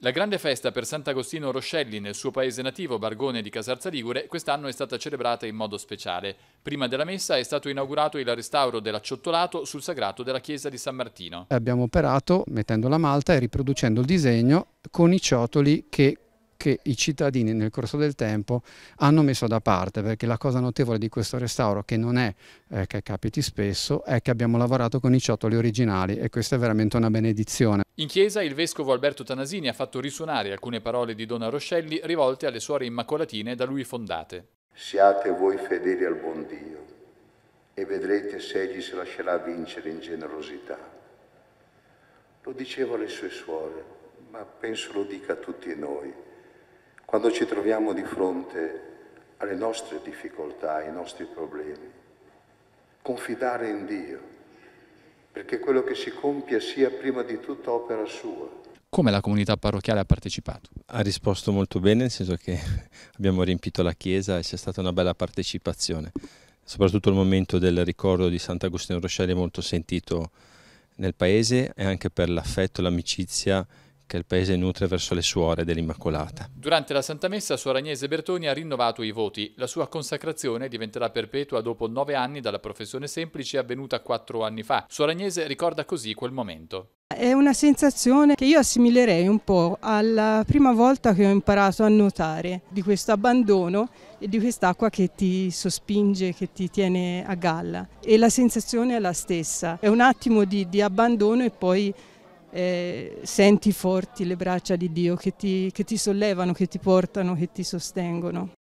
La grande festa per Sant'Agostino Roscelli nel suo paese nativo, Bargone di Casalza Ligure, quest'anno è stata celebrata in modo speciale. Prima della messa è stato inaugurato il restauro dell'acciottolato sul sagrato della chiesa di San Martino. Abbiamo operato mettendo la malta e riproducendo il disegno con i ciotoli che i cittadini nel corso del tempo hanno messo da parte, perché la cosa notevole di questo restauro, che non è che capiti spesso, è che abbiamo lavorato con i ciotoli originali e questa è veramente una benedizione. In chiesa il vescovo Alberto Tanasini ha fatto risuonare alcune parole di Donna Roscelli rivolte alle suore immacolatine da lui fondate. Siate voi fedeli al buon Dio e vedrete se egli si lascerà vincere in generosità. Lo dicevo alle sue suore, ma penso lo dica a tutti noi. Quando ci troviamo di fronte alle nostre difficoltà, ai nostri problemi, confidare in Dio, perché quello che si compie sia prima di tutto opera sua. Come la comunità parrocchiale ha partecipato? Ha risposto molto bene, nel senso che abbiamo riempito la chiesa e c'è stata una bella partecipazione. Soprattutto il momento del ricordo di Sant'Agostino Roscelli è molto sentito nel paese e anche per l'affetto e l'amicizia che il paese nutre verso le suore dell'Immacolata. Durante la Santa Messa, Suor Agnese Bertoni ha rinnovato i voti. La sua consacrazione diventerà perpetua dopo 9 anni dalla professione semplice avvenuta 4 anni fa. Suor Agnese ricorda così quel momento. È una sensazione che io assimilerei un po' alla prima volta che ho imparato a nuotare, di questo abbandono e di quest'acqua che ti sospinge, che ti tiene a galla. E la sensazione è la stessa, è un attimo di abbandono e poi senti forti le braccia di Dio che ti sollevano, che ti portano, che ti sostengono.